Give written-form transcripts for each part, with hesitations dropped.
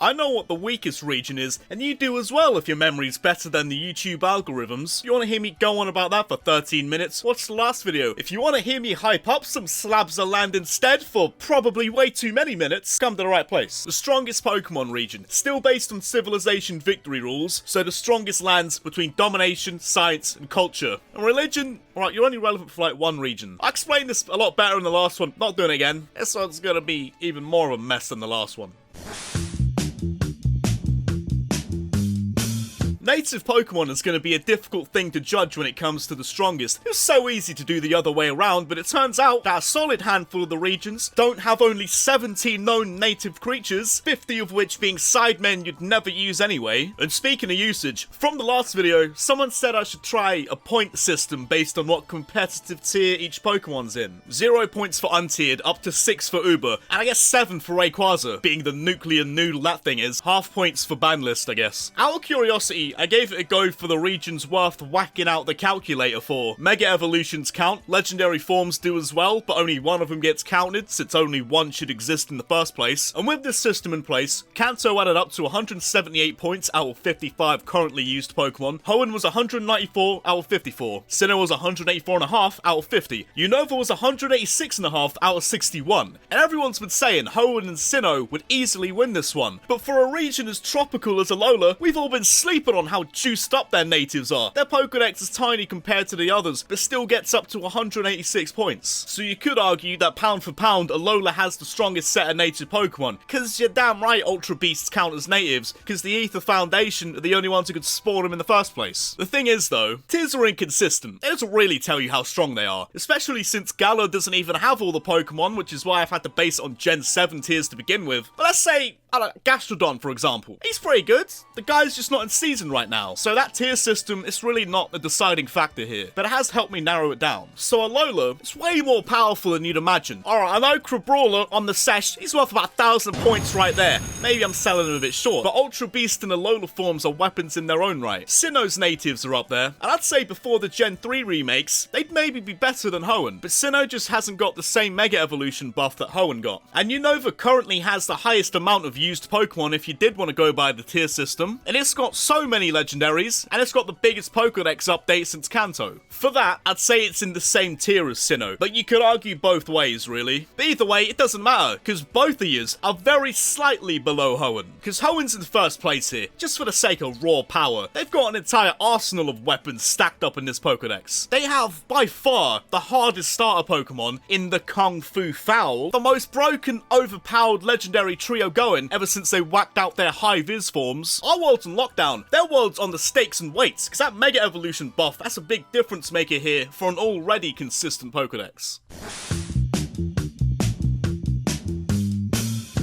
I know what the weakest region is, and you do as well if your memory's better than the YouTube algorithms. You want to hear me go on about that for 13 minutes? Watch the last video. If you want to hear me hype up some slabs of land instead for probably way too many minutes, come to the right place. The strongest Pokemon region, still based on civilization victory rules, so the strongest lands between domination, science, and culture. And religion, alright, you're only relevant for like one region. I explained this a lot better in the last one, not doing it again. This one's gonna be even more of a mess than the last one. Native Pokemon is going to be a difficult thing to judge when it comes to the strongest. It's so easy to do the other way around, but it turns out that a solid handful of the regions don't have only 17 known native creatures, 50 of which being sidemen you'd never use anyway. And speaking of usage, from the last video, someone said I should try a point system based on what competitive tier each Pokemon's in. 0 points for untiered, up to 6 for Uber, and I guess 7 for Rayquaza, being the nuclear noodle that thing is. Half points for ban list, I guess. Out of curiosity, I gave it a go for the regions worth whacking out the calculator for. Mega Evolutions count, legendary forms do as well, but only one of them gets counted, since only one should exist in the first place. And with this system in place, Kanto added up to 178 points out of 55 currently used Pokemon, Hoenn was 194 out of 54, Sinnoh was 184.5 out of 50, Unova was 186.5 out of 61, and everyone's been saying Hoenn and Sinnoh would easily win this one, but for a region as tropical as Alola, we've all been sleeping on how juiced up their natives are. Their Pokedex is tiny compared to the others, but still gets up to 186 points. So you could argue that pound for pound, Alola has the strongest set of native Pokemon, cause you're damn right Ultra Beasts count as natives, cause the Ether Foundation are the only ones who could spawn them in the first place. The thing is though, tiers are inconsistent. They don't really tell you how strong they are, especially since Galar doesn't even have all the Pokemon, which is why I've had to base it on Gen 7 tiers to begin with. But let's say, I don't know, Gastrodon for example. He's pretty good. The guy's just not in season right now. So that tier system is really not a deciding factor here, but it has helped me narrow it down. So Alola is way more powerful than you'd imagine. Alright, I know Crabrawler on the sesh, he's worth about 1,000 points right there. Maybe I'm selling him a bit short, but Ultra Beast and Alola forms are weapons in their own right. Sinnoh's natives are up there, and I'd say before the Gen 3 remakes, they'd maybe be better than Hoenn, but Sinnoh just hasn't got the same Mega Evolution buff that Hoenn got. And Unova currently has the highest amount of used Pokemon if you did want to go by the tier system, and it's got so many legendaries, and it's got the biggest Pokedex update since Kanto. For that, I'd say it's in the same tier as Sinnoh, but you could argue both ways really. But either way, it doesn't matter, because both of yous are very slightly below Hoenn. Because Hoenn's in first place here, just for the sake of raw power. They've got an entire arsenal of weapons stacked up in this Pokedex. They have, by far, the hardest starter Pokemon in the Kung Fu Foul, the most broken, overpowered legendary trio going ever since they whacked out their high-vis forms. Our world's on lockdown. Their world's on the stakes and weights, because that Mega Evolution buff, that's a big difference maker here for an already consistent Pokedex.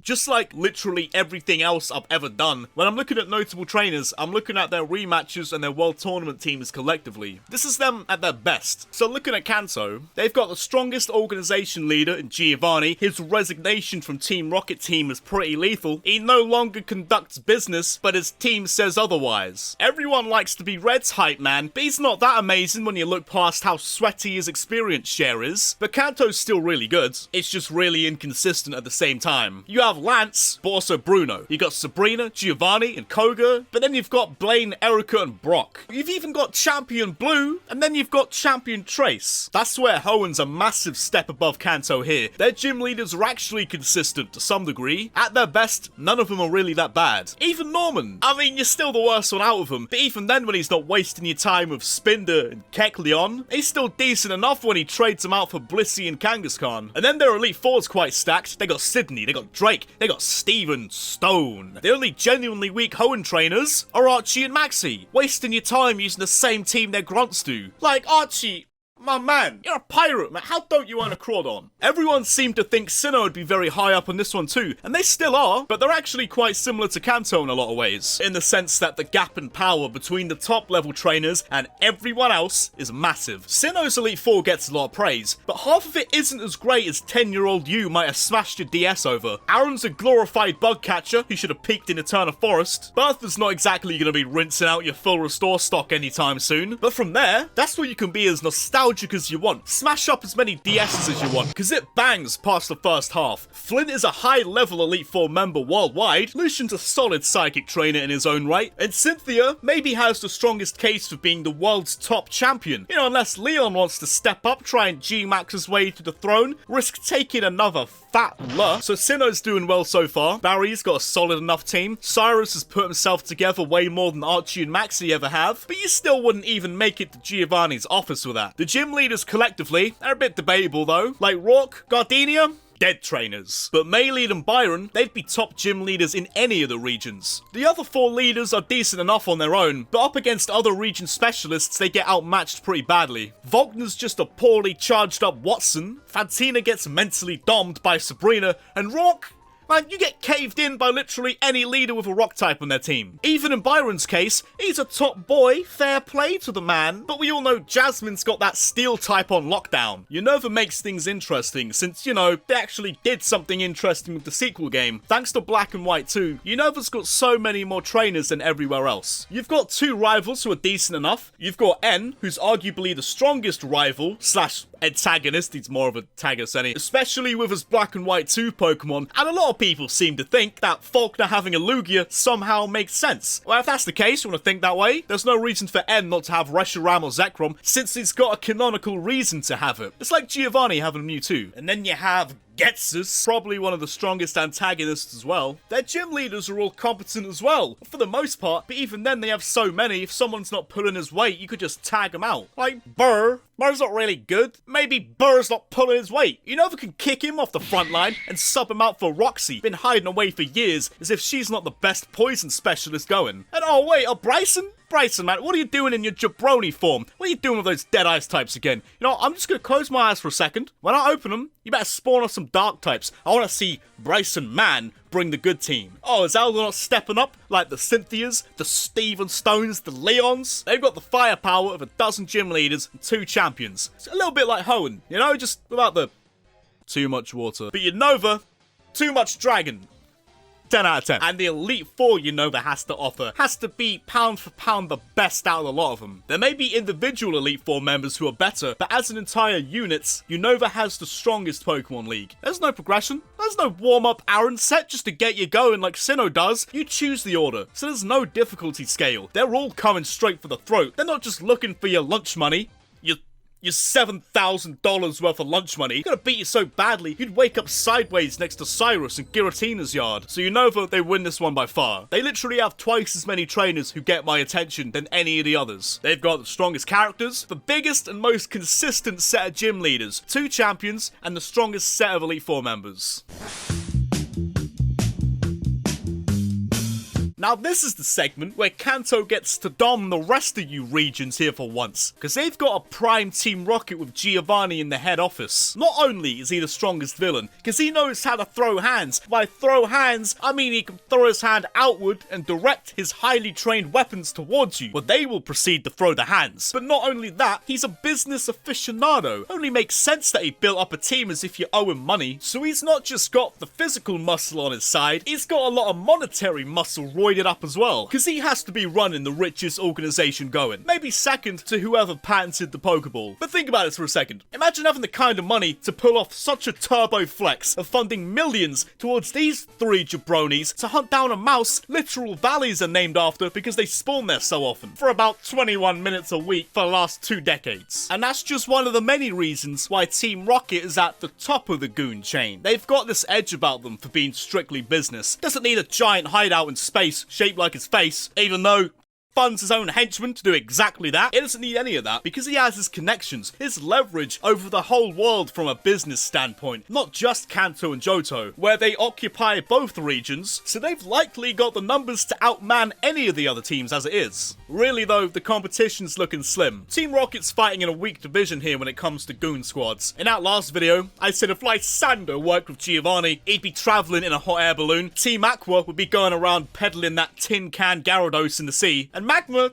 Just like literally everything else I've ever done, when I'm looking at notable trainers, I'm looking at their rematches and their World Tournament teams collectively. This is them at their best. So looking at Kanto, they've got the strongest organization leader in Giovanni. His resignation from Team Rocket Team is pretty lethal. He no longer conducts business, but his team says otherwise. Everyone likes to be Red's hype man, but he's not that amazing when you look past how sweaty his experience share is. But Kanto's still really good. It's just really inconsistent at the same time. You have Lance, but also Bruno. You got Sabrina, Giovanni, and Koga, but then you've got Blaine, Erica, and Brock. You've even got Champion Blue, and then you've got Champion Trace. That's where Hoenn's a massive step above Kanto here. Their gym leaders are actually consistent to some degree. At their best, none of them are really that bad. Even Norman. I mean, you're still the worst one out of them, but even then when he's not wasting your time with Spinder and Kecleon, he's still decent enough when he trades them out for Blissey and Kangaskhan. And then their Elite Four's quite stacked. They got Sydney, they got Drake, they got Steven Stone. The only genuinely weak Hoenn trainers are Archie and Maxie, wasting your time using the same team their grunts do. Like, Archie, my man, you're a pirate, man. How don't you own a Crawdon? Everyone seemed to think Sinnoh would be very high up on this one too, and they still are, but they're actually quite similar to Kanto in a lot of ways, in the sense that the gap in power between the top level trainers and everyone else is massive. Sinnoh's Elite Four gets a lot of praise, but half of it isn't as great as 10-year-old you might have smashed your DS over. Aaron's a glorified bug catcher who should have peaked in Eternal Forest. Bertha's not exactly going to be rinsing out your full restore stock anytime soon, but from there, that's what you can be as nostalgic Logic as you want. Smash up as many DSs as you want, because it bangs past the first half. Flint is a high-level Elite Four member worldwide. Lucian's a solid psychic trainer in his own right. And Cynthia maybe has the strongest case for being the world's top champion. You know, unless Leon wants to step up, try and G-Max his way to the throne, risk taking another fat L. So Sinnoh's doing well so far. Barry's got a solid enough team. Cyrus has put himself together way more than Archie and Maxie ever have, but you still wouldn't even make it to Giovanni's office with that. The gym leaders collectively are a bit debatable though, like Rourke, Gardenia, dead trainers. But Maylead and Byron, they'd be top gym leaders in any of the regions. The other 4 leaders are decent enough on their own, but up against other region specialists, they get outmatched pretty badly. Volkner's just a poorly charged up Watson, Fantina gets mentally dommed by Sabrina, and Rourke, man, you get caved in by literally any leader with a rock type on their team. Even in Byron's case, he's a top boy, fair play to the man, but we all know Jasmine's got that steel type on lockdown. Unova makes things interesting, since, you know, they actually did something interesting with the sequel game. Thanks to Black and White 2, Unova's got so many more trainers than everywhere else. You've got 2 rivals who are decent enough. You've got N, who's arguably the strongest rival slash antagonist. He's more of an antagonist, especially with his Black and White 2 Pokemon, and a lot of people seem to think that Faulkner having a Lugia somehow makes sense. Well, if that's the case, you want to think that way, there's no reason for N not to have Reshiram or Zekrom, since he's got a canonical reason to have it. It's like Giovanni having a Mewtwo. And then you have Getsus, probably one of the strongest antagonists as well. Their gym leaders are all competent as well, for the most part, but even then they have so many, if someone's not pulling his weight, you could just tag him out. Like Burr. Burr's not really good. Maybe Burr's not pulling his weight. Unova can kick him off the front line and sub him out for Roxy, been hiding away for years, as if she's not the best poison specialist going. And oh wait, Bryson? Bryson, man, what are you doing in your jabroni form? What are you doing with those dead ice types again? You know, I'm just gonna close my eyes for a second. When I open them, you better spawn off some dark types. I want to see Bryson Man bring the good team. Oh, is Zelda not stepping up like the Cynthias, the Steven Stones, the Leons? They've got the firepower of a dozen gym leaders and 2 champions. It's a little bit like Hoenn, you know, just without the too much water. But Unova, too much dragon. 10 out of 10. And the Elite Four Unova has to offer has to be pound for pound the best out of a lot of them. There may be individual Elite Four members who are better, but as an entire unit, Unova has the strongest Pokemon League. There's no progression. There's no warm-up Aaron set just to get you going like Sinnoh does. You choose the order, so there's no difficulty scale. They're all coming straight for the throat. They're not just looking for your lunch money. Your $7,000 worth of lunch money. Gonna beat you so badly, you'd wake up sideways next to Cyrus and Giratina's yard. So Unova, they win this one by far. They literally have twice as many trainers who get my attention than any of the others. They've got the strongest characters, the biggest and most consistent set of gym leaders, 2 champions, and the strongest set of Elite Four members. Now this is the segment where Kanto gets to dom the rest of you regions here for once, because they've got a prime Team Rocket with Giovanni in the head office. Not only is he the strongest villain, because he knows how to throw hands. By throw hands, I mean he can throw his hand outward and direct his highly trained weapons towards you, but they will proceed to throw the hands. But not only that, he's a business aficionado. Only makes sense that he built up a team as if you owe him money. So he's not just got the physical muscle on his side, he's got a lot of monetary muscle roided up as well, because he has to be running the richest organization going, maybe second to whoever patented the Pokeball. But think about it for a second. Imagine having the kind of money to pull off such a turbo flex of funding millions towards these 3 jabronis to hunt down a mouse literal valleys are named after because they spawn there so often, for about 21 minutes a week for the last 2 decades. And that's just one of the many reasons why Team Rocket is at the top of the goon chain. They've got this edge about them for being strictly business. Doesn't need a giant hideout in space shaped like his face, even though funds his own henchmen to do exactly that. He doesn't need any of that because he has his connections, his leverage over the whole world from a business standpoint, not just Kanto and Johto, where they occupy both regions, so they've likely got the numbers to outman any of the other teams as it is. Really though, the competition's looking slim. Team Rocket's fighting in a weak division here when it comes to goon squads. In that last video, I said if Lysander worked with Giovanni, he'd be travelling in a hot air balloon, Team Aqua would be going around peddling that tin can Gyarados in the sea, and Magma,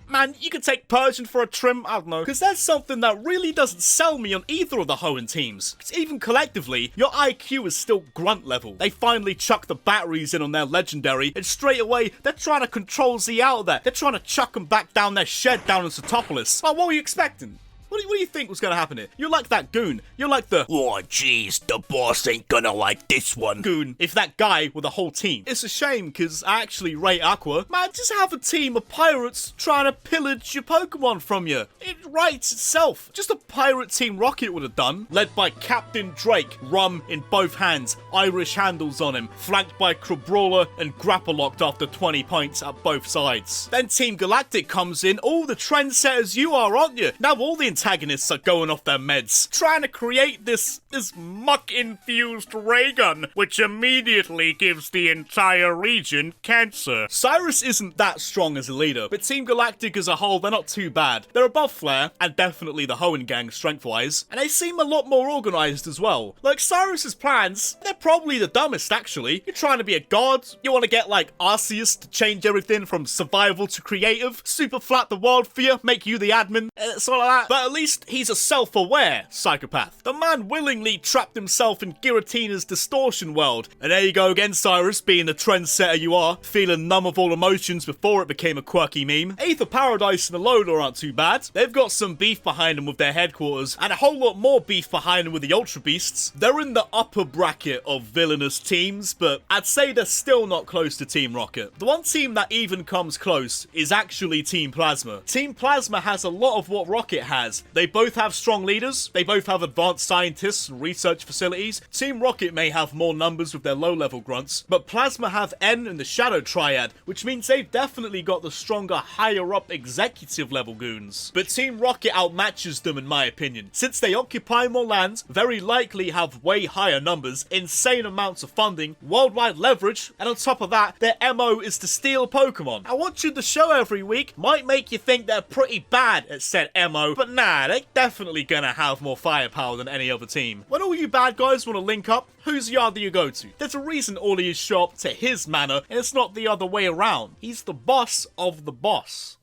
man, you could take Persian for a trim, I don't know. Because there's something that really doesn't sell me on either of the Hoenn teams. Because even collectively, your IQ is still grunt level. They finally chuck the batteries in on their legendary, and straight away, they're trying to control Z out of there. They're trying to chuck them back down their shed down in Satopolis. Well, what were you expecting? What do you think was gonna happen here? You're like that goon. You're like the, oh jeez, the boss ain't gonna like this one. Goon, if that guy with a whole team. It's a shame, because I actually rate Aqua. Man, just have a team of pirates trying to pillage your Pokemon from you. It writes itself. Just a pirate team Rocket would have done. Led by Captain Drake, rum in both hands, Irish handles on him, flanked by Crabrawler and grapple-locked after 20 points at both sides. Then Team Galactic comes in, all the trendsetters you are, aren't you? Now all the antagonists are going off their meds, trying to create this muck-infused ray gun, which immediately gives the entire region cancer. Cyrus isn't that strong as a leader, but Team Galactic as a whole, they're not too bad. They're above Flare, and definitely the Hoenn gang strength-wise, and they seem a lot more organised as well. Like, Cyrus's plans, they're probably the dumbest, actually. You're trying to be a god, you want to get, like, Arceus to change everything from survival to creative, super flat the world for you, make you the admin, sort of that. But at least he's a self-aware psychopath. The man willingly trapped himself in Giratina's distortion world. And there you go again, Cyrus, being the trendsetter you are, feeling numb of all emotions before it became a quirky meme. Aether Paradise and Alola aren't too bad. They've got some beef behind them with their headquarters, and a whole lot more beef behind them with the Ultra Beasts. They're in the upper bracket of villainous teams, but I'd say they're still not close to Team Rocket. The one team that even comes close is actually Team Plasma. Team Plasma has a lot of what Rocket has. They both have strong leaders, they both have advanced scientists and research facilities. Team Rocket may have more numbers with their low-level grunts, but Plasma have N and the Shadow Triad, which means they've definitely got the stronger, higher-up executive-level goons. But Team Rocket outmatches them in my opinion. Since they occupy more lands, very likely have way higher numbers, insane amounts of funding, worldwide leverage, and on top of that, their MO is to steal Pokemon. I watching the show every week might make you think they're pretty bad at said MO, but nah, they're definitely gonna have more firepower than any other team. When all you bad guys want to link up, whose yard do you go to? There's a reason all of you show up to his manor, and it's not the other way around. He's the boss of the boss.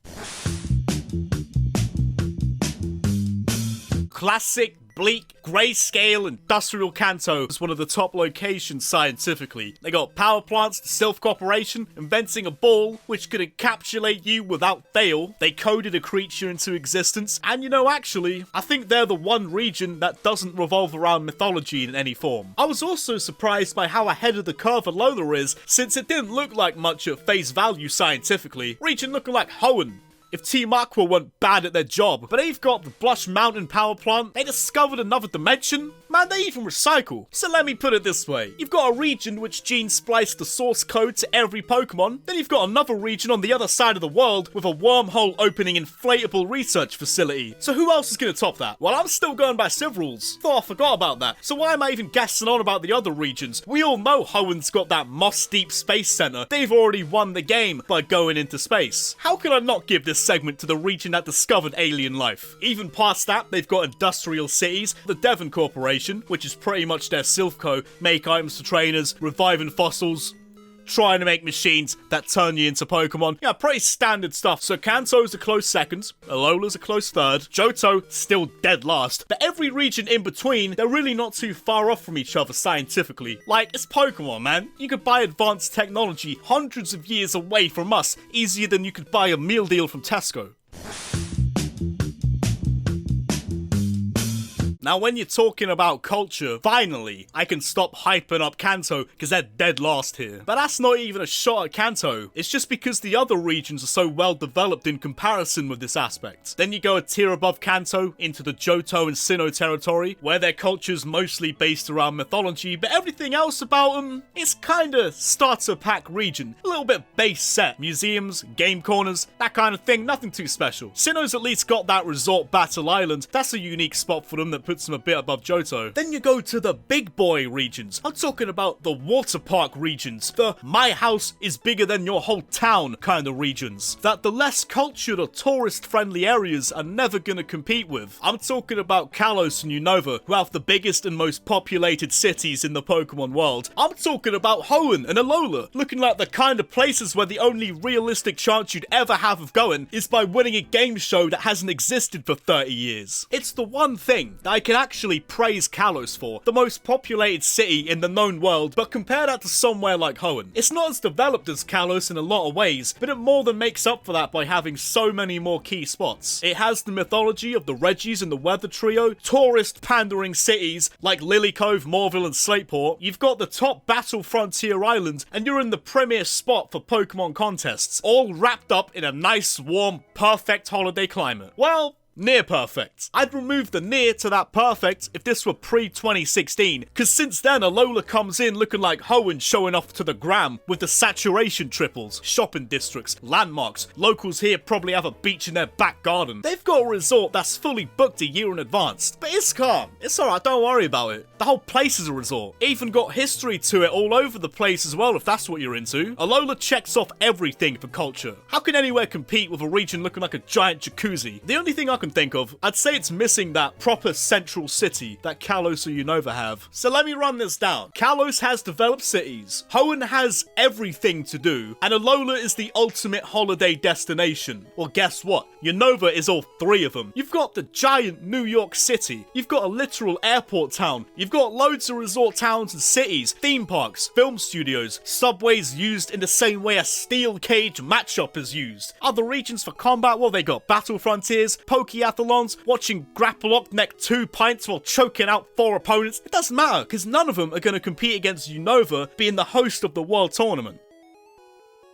Classic bleak, grayscale, industrial Kanto is one of the top locations scientifically. They got power plants, stealth cooperation, inventing a ball which could encapsulate you without fail. They coded a creature into existence, and you know, actually, I think they're the one region that doesn't revolve around mythology in any form. I was also surprised by how ahead of the curve Alola is, since it didn't look like much at face value scientifically. Region looking like Hoenn. If Team Aqua weren't bad at their job, but they've got the Blush Mountain power plant, they discovered another dimension, man, they even recycle. So let me put it this way, you've got a region which gene spliced the source code to every Pokemon, then you've got another region on the other side of the world with a wormhole opening inflatable research facility. So who else is going to top that? Well, I'm still going by Civ rules. Thought I forgot about that. So why am I even gassing on about the other regions? We all know Hoenn's got that Moss Deep Space Center. They've already won the game by going into space. How could I not give this segment to the region that discovered alien life? Even past that, they've got industrial cities, the Devon Corporation, which is pretty much their Silphco, make items for trainers, reviving fossils, trying to make machines that turn you into Pokemon. Yeah, pretty standard stuff. So Kanto's a close second, Alola's a close third, Johto still dead last, but every region in between, they're really not too far off from each other scientifically. Like, it's Pokemon, man. You could buy advanced technology hundreds of years away from us, easier than you could buy a meal deal from Tesco. Now, when you're talking about culture, finally, I can stop hyping up Kanto because they're dead last here. But that's not even a shot at Kanto. It's just because the other regions are so well developed in comparison with this aspect. Then you go a tier above Kanto into the Johto and Sinnoh territory, where their culture's mostly based around mythology, but everything else about them is kinda starter pack region. A little bit base set. Museums, game corners, that kind of thing, nothing too special. Sinnoh's at least got that resort battle island. That's a unique spot for them that puts them a bit above Johto. Then you go to the big boy regions. I'm talking about the water park regions, the my house is bigger than your whole town kind of regions, that the less cultured or tourist friendly areas are never gonna compete with. I'm talking about Kalos and Unova, who have the biggest and most populated cities in the Pokemon world. I'm talking about Hoenn and Alola, looking like the kind of places where the only realistic chance you'd ever have of going is by winning a game show that hasn't existed for 30 years. It's the one thing that I can actually praise Kalos for, the most populated city in the known world, but compare that to somewhere like Hoenn. It's not as developed as Kalos in a lot of ways, but it more than makes up for that by having so many more key spots. It has the mythology of the Reggies and the Weather Trio, tourist pandering cities like Lily Cove, Morville and Slateport. You've got the top battle frontier island, and you're in the premier spot for Pokemon contests, all wrapped up in a nice, warm, perfect holiday climate. Well, near perfect. I'd remove the near to that perfect if this were pre-2016, because since then Alola comes in looking like Hoenn showing off to the gram with the saturation triples, shopping districts, landmarks. Locals here probably have a beach in their back garden. They've got a resort that's fully booked a year in advance, but it's calm. It's alright, don't worry about it. The whole place is a resort. Even got history to it all over the place as well if that's what you're into. Alola checks off everything for culture. How can anywhere compete with a region looking like a giant jacuzzi? The only thing I can think of, I'd say it's missing that proper central city that Kalos or Unova have. So let me run this down. Kalos has developed cities, Hoenn has everything to do, and Alola is the ultimate holiday destination. Well, guess what? Unova is all three of them. You've got the giant New York City, you've got a literal airport town, you've got loads of resort towns and cities, theme parks, film studios, subways used in the same way a steel cage matchup is used. Other regions for combat, well, they got battle frontiers, Pokeathlons, watching Grapplok neck 2 pints while choking out 4 opponents. It doesn't matter, because none of them are going to compete against Unova being the host of the World Tournament.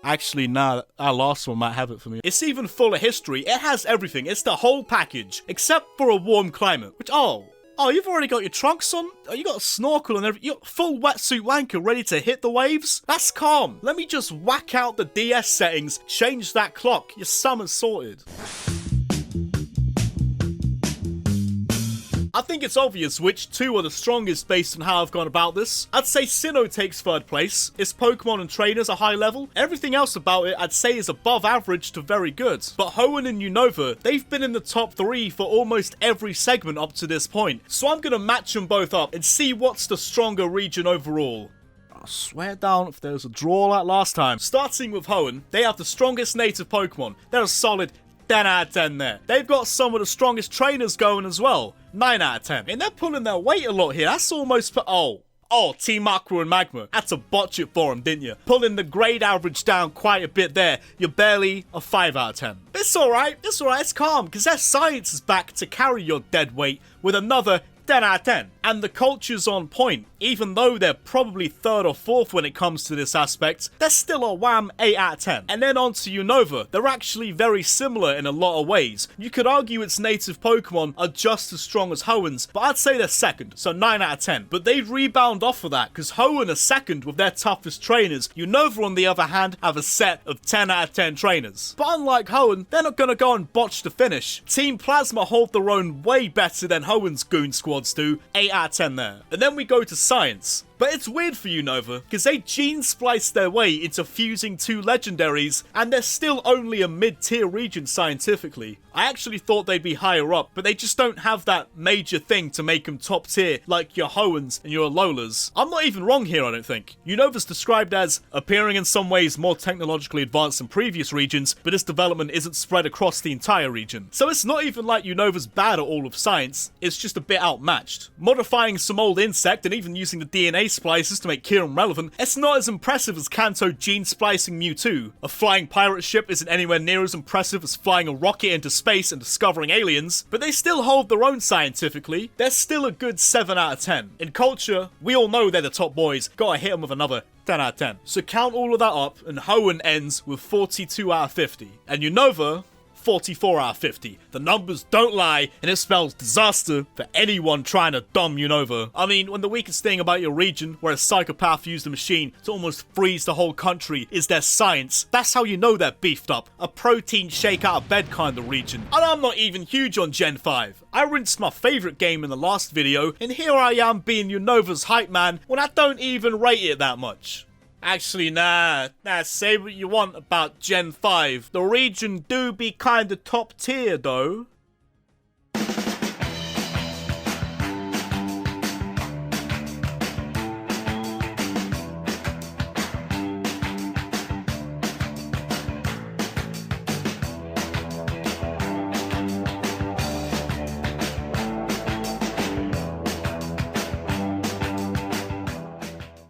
Actually, nah, our last one might have it for me. It's even full of history. It has everything. It's the whole package, except for a warm climate, which, oh, you've already got your trunks on? Oh, you got a snorkel and everything? You're full wetsuit wanker ready to hit the waves? That's calm. Let me just whack out the DS settings, change that clock. Your summer's sorted. I think it's obvious which two are the strongest based on how I've gone about this. I'd say Sinnoh takes third place. Its Pokemon and trainers are high level. Everything else about it I'd say is above average to very good. But Hoenn and Unova, they've been in the top 3 for almost every segment up to this point. So I'm gonna match them both up and see what's the stronger region overall. I swear down if there was a draw like last time. Starting with Hoenn, they have the strongest native Pokemon. They're a solid 10 out of 10 there. They've got some of the strongest trainers going as well. 9 out of 10. And they're pulling their weight a lot here. That's almost for... Oh, Team Aqua and Magma. Had to botch it for them, didn't you? Pulling the grade average down quite a bit there. You're barely a 5 out of 10. It's alright. It's alright. It's calm. Because their science is back to carry your dead weight with another 10 out of 10. And the culture's on point. Even though they're probably 3rd or 4th when it comes to this aspect, they're still a wham 8 out of 10. And then on to Unova. They're actually very similar in a lot of ways. You could argue its native Pokemon are just as strong as Hoenn's, but I'd say they're 2nd, so 9 out of 10. But they rebound off of that, because Hoenn are 2nd with their toughest trainers. Unova, on the other hand, have a set of 10 out of 10 trainers. But unlike Hoenn, they're not going to go and botch the finish. Team Plasma hold their own way better than Hoenn's goon squads do. 8 out of 10 there. And then we go to science. But it's weird for Unova, because they gene spliced their way into fusing 2 legendaries, and they're still only a mid-tier region scientifically. I actually thought they'd be higher up, but they just don't have that major thing to make them top tier, like your Hoenns and your Alolas. I'm not even wrong here, I don't think. Unova's described as appearing in some ways more technologically advanced than previous regions, but its development isn't spread across the entire region. So it's not even like Unova's bad at all of science, it's just a bit outmatched. Modifying some old insect and even using the DNA splices to make Kieran relevant, it's not as impressive as Kanto gene splicing Mewtwo. A flying pirate ship isn't anywhere near as impressive as flying a rocket into space and discovering aliens, but they still hold their own scientifically. They're still a good 7 out of 10. In culture, we all know they're the top boys, gotta hit them with another 10 out of 10. So count all of that up, and Hoenn ends with 42 out of 50. And Unova, 44 out of 50. The numbers don't lie, and it spells disaster for anyone trying to dumb Unova. I mean, when the weakest thing about your region, where a psychopath used a machine to almost freeze the whole country, is their science, that's how you know they're beefed up. A protein shake out of bed kind of region. And I'm not even huge on Gen 5. I rinsed my favourite game in the last video, and here I am being Unova's hype man when I don't even rate it that much. Actually, nah, say what you want about Gen 5. The region do be kinda top tier though.